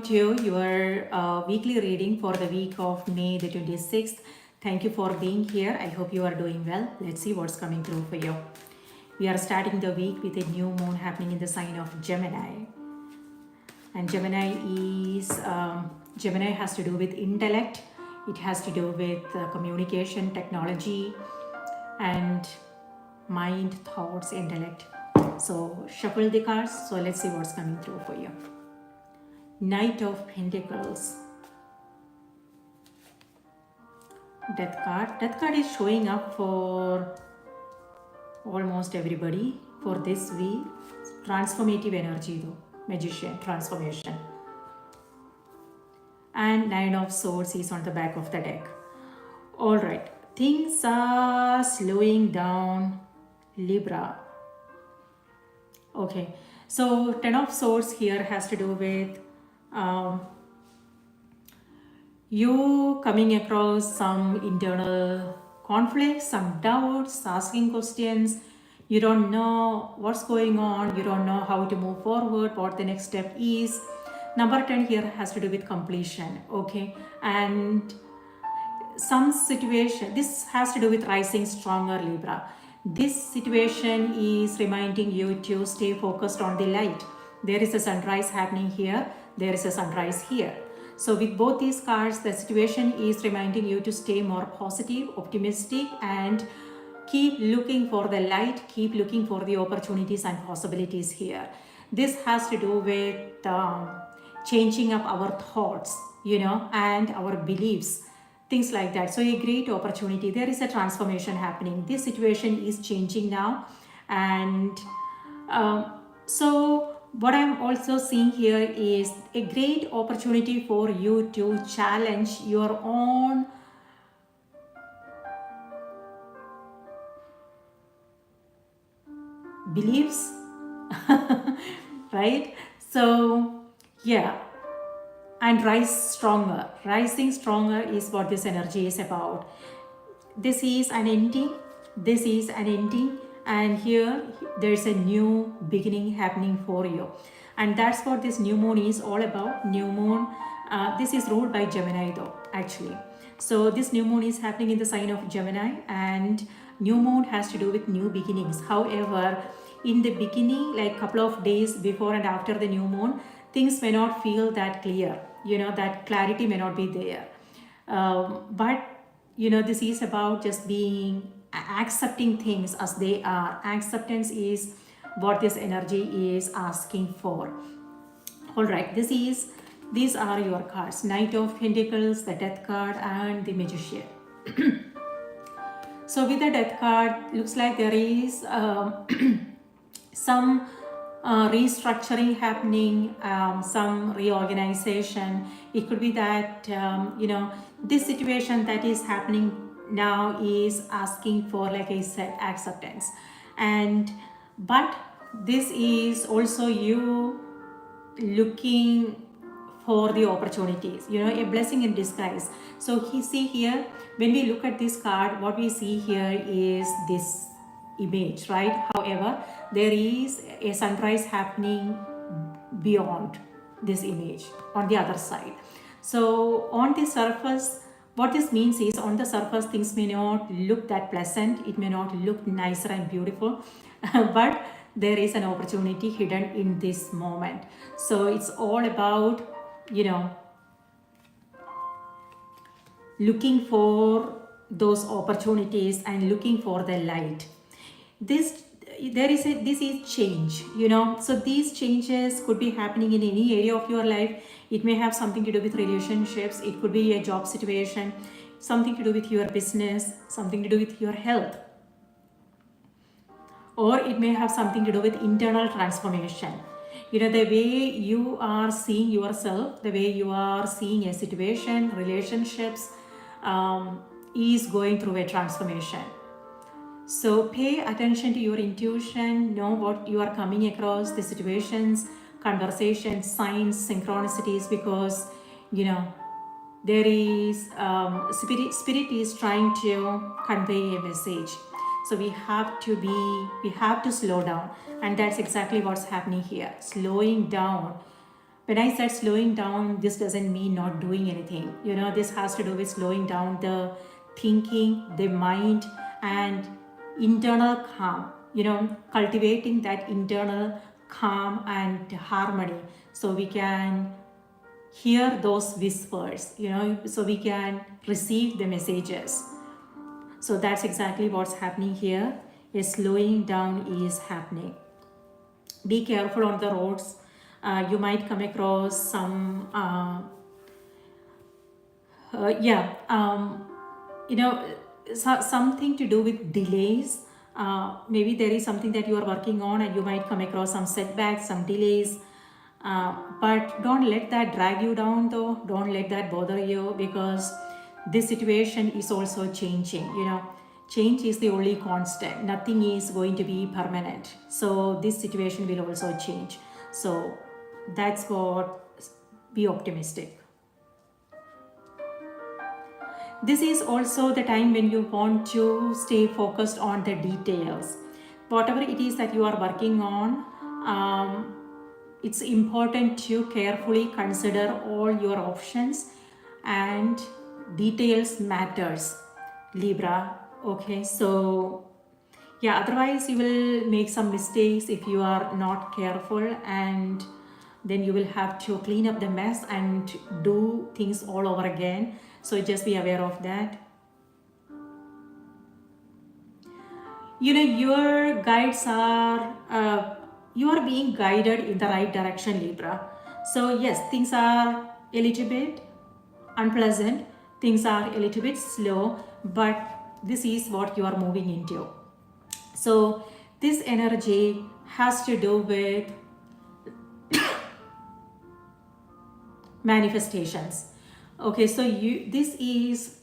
to your weekly reading for the week of May the 26th. Thank you for being here. I hope you are doing well. Let's see what's coming through for you. We are starting the week with a new moon happening in the sign of Gemini. And Gemini has to do with intellect. It has to do with communication, technology, and mind, thoughts, intellect. So shuffle the cards. So let's see what's coming through for you. Knight of Pentacles. Death card. Death card is showing up for almost everybody for this week. Transformative energy though. Magician, transformation. And Nine of Swords is on the back of the deck. Alright. Things are slowing down. Libra. Okay. So Ten of Swords here has to do with you coming across some internal conflicts, some doubts, asking questions. You don't know what's going on. You don't know how to move forward, what the next step is. Number 10 here has to do with completion. Okay. And some situation, this has to do with rising stronger, Libra. This situation is reminding you to stay focused on the light. There is a sunrise happening here. There is a sunrise here. So with both these cards, the situation is reminding you to stay more positive, optimistic, and keep looking for the light, keep looking for the opportunities and possibilities here. This has to do with changing up our thoughts, and our beliefs, things like that. So a great opportunity. There is a transformation happening. This situation is changing now. And so what I'm also seeing here is a great opportunity for you to challenge your own beliefs, right? So yeah, and rise stronger. Rising stronger is what this energy is about. This is an ending. This is an ending. And here there's a new beginning happening for you. And that's what this new moon is all about. New moon, this is ruled by Gemini though, actually. So this new moon is happening in the sign of Gemini, and new moon has to do with new beginnings. However, in the beginning, like a couple of days before and after the new moon, things may not feel that clear. That clarity may not be there. But this is about just accepting things as they are. Acceptance is what this energy is asking for. All right, these are your cards. Knight of Pentacles, the Death card, and the Magician. So with the Death card, looks like there is some restructuring happening, some reorganization. It could be that this situation that is happening now is asking for, like I said, acceptance. But this is also you looking for the opportunities, a blessing in disguise. So see here, when we look at this card, what we see here is this image, right? However, there is a sunrise happening beyond this image on the other side. So on the surface, what this means is, on the surface, things may not look that pleasant. It may not look nicer and beautiful, but there is an opportunity hidden in this moment. So it's all about, looking for those opportunities and looking for the light. This is change, so these changes could be happening in any area of your life. It may have something to do with relationships. It could be a job situation, something to do with your business, something to do with your health, or it may have something to do with internal transformation. The way you are seeing yourself, the way you are seeing a situation, relationships, is going through a transformation. So pay attention to your intuition, know what you are coming across, the situations, conversations, signs, synchronicities, because there is spirit is trying to convey a message. So we have to slow down, and that's exactly what's happening here. Slowing down when I said slowing down, this doesn't mean not doing anything. This has to do with slowing down the thinking, the mind, and internal calm. Cultivating that internal calm and harmony, so we can hear those whispers, so we can receive the messages. So that's exactly what's happening here. A slowing down is happening. Be careful on the roads. You might come across some something to do with delays. Maybe there is something that you are working on and you might come across some setbacks, some delays. But don't let that drag you down though. Don't let that bother you, because this situation is also changing. Change is the only constant. Nothing is going to be permanent. So this situation will also change. So that's what, be optimistic. This is also the time when you want to stay focused on the details. Whatever it is that you are working on, it's important to carefully consider all your options, and details matters, Libra. Okay, so yeah, otherwise you will make some mistakes if you are not careful, and then you will have to clean up the mess and do things all over again. So just be aware of that. Your guides are, you are being guided in the right direction, Libra. So yes, things are a little bit unpleasant, things are a little bit slow, but this is what you are moving into. So this energy has to do with manifestations. Okay, so this is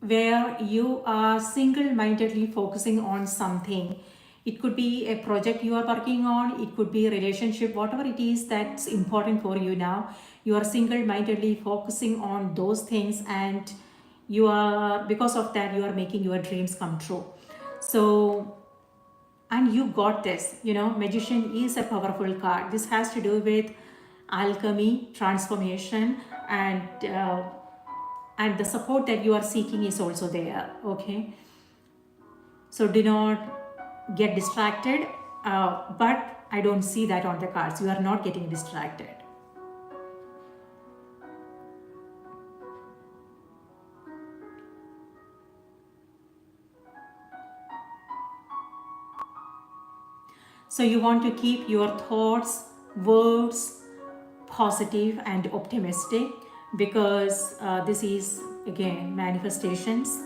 where you are single-mindedly focusing on something. It could be a project you are working on, it could be a relationship, whatever it is that's important for you now. You are single-mindedly focusing on those things, and you are, because of that, you are making your dreams come true. So, and you got this. Magician is a powerful card. This has to do with alchemy, transformation, and the support that you are seeking is also there. Okay, so do not get distracted, but I don't see that on the cards. You are not getting distracted. So you want to keep your thoughts, words positive and optimistic, because this is again manifestations.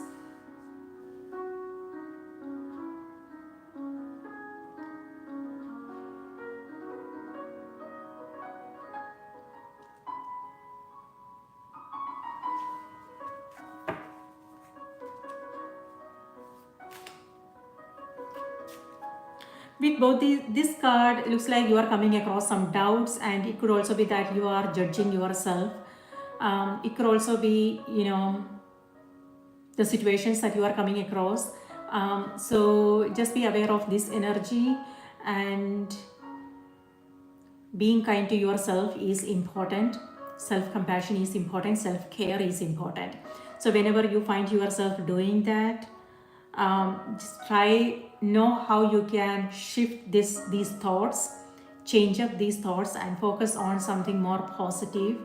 With both this card, looks like you are coming across some doubts, and it could also be that you are judging yourself. It could also be, the situations that you are coming across. So just be aware of this energy, and being kind to yourself is important. Self-compassion is important. Self-care is important. So whenever you find yourself doing that, just know how you can shift these thoughts, change up these thoughts, and focus on something more positive,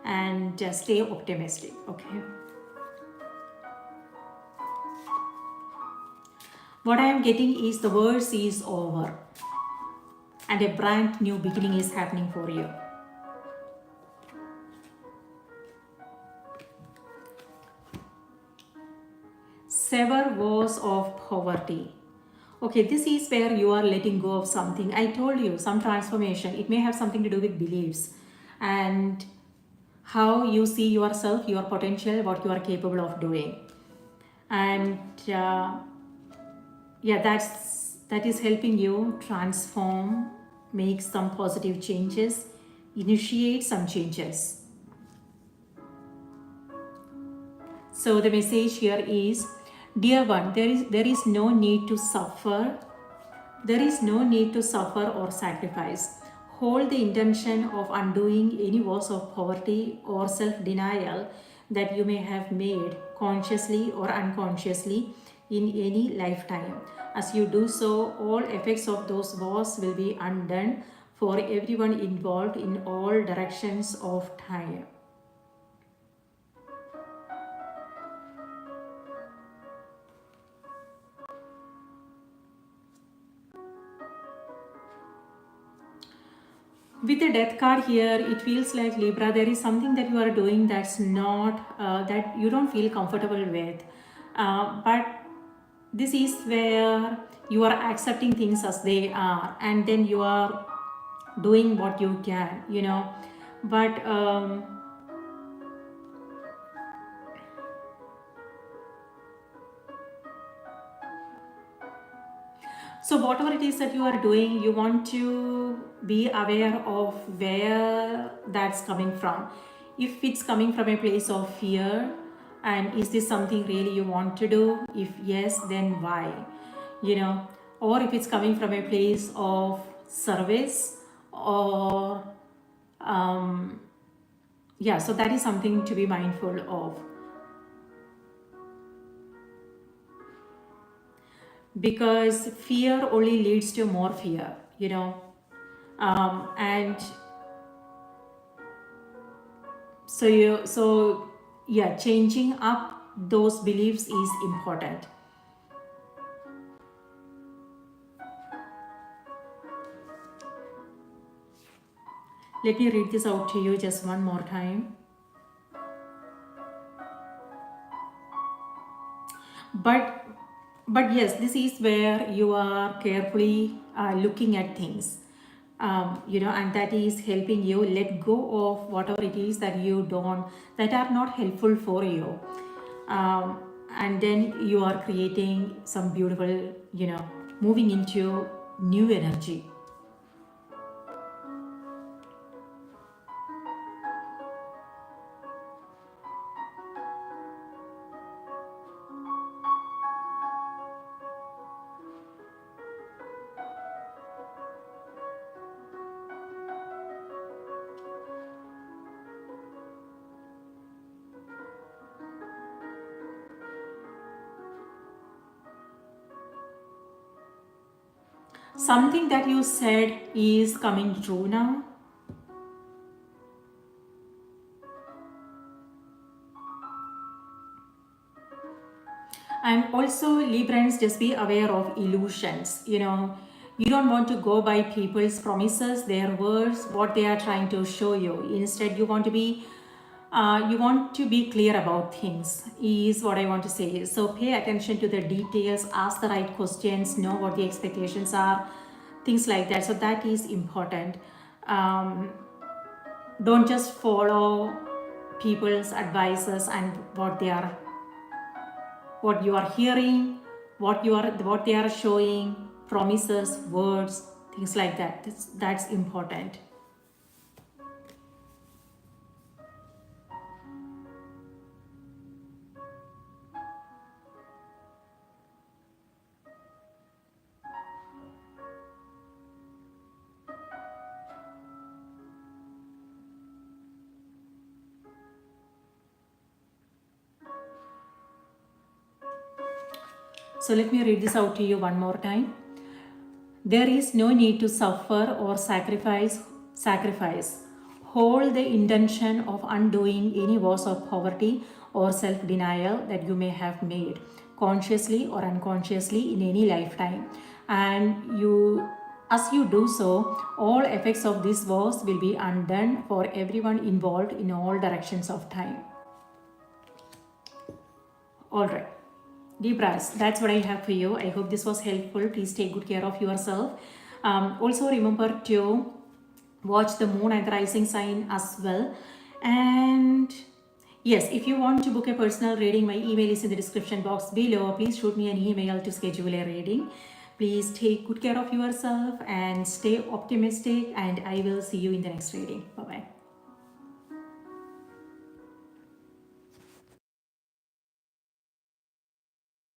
and just stay optimistic. Okay, what I am getting is the worst is over, and a brand new beginning is happening for you. Sever woes of poverty. Okay, this is where you are letting go of something. I told you, some transformation. It may have something to do with beliefs and how you see yourself, your potential, what you are capable of doing. And yeah, that is helping you transform, make some positive changes, initiate some changes. So the message here is, dear one, there is no need to suffer. There is no need to suffer or sacrifice. hold the intention of undoing any woes of poverty or self-denial that you may have made consciously or unconsciously in any lifetime. As you do so, all effects of those woes will be undone for everyone involved in all directions of time. With the death card here, it feels like, Libra, there is something that you are doing that's not, that you don't feel comfortable with. But this is where you are accepting things as they are, and then you are doing what you can, you know. But so whatever it is that you are doing, you want to be aware of where that's coming from. If it's coming from a place of fear, and is this something really you want to do? If yes, then why? You know, or if it's coming from a place of service, or yeah, so that is something to be mindful of. Because fear only leads to more fear, you know. And so yeah, changing up those beliefs is important. Let me read this out to you just one more time. But yes, this is where you are carefully looking at things, you know, and that is helping you let go of whatever it is that that are not helpful for you. And then you are creating some beautiful, you know, moving into new energy. Something that you said is coming true now. And also, Librans, just be aware of illusions. You know, you don't want to go by people's promises, their words, what they are trying to show you. Instead, you want to be clear about things, is what I want to say. So pay attention to the details, ask the right questions, know what the expectations are, things like that. So that is important. Don't just follow people's advices and what you are hearing, what they are showing, promises, words, things like that. That's important. So let me read this out to you one more time. There is no need to suffer or sacrifice. Hold the intention of undoing any woes of poverty or self-denial that you may have made, consciously or unconsciously, in any lifetime. And as you do so, all effects of these woes will be undone for everyone involved in all directions of time. All right. Libras, that's what I have for you. I hope this was helpful. Please take good care of yourself. Also remember to watch the moon and the rising sign as well. And yes, if you want to book a personal reading, my email is in the description box below. Please shoot me an email to schedule a reading. Please take good care of yourself and stay optimistic, and I will see you in the next reading. Bye-bye.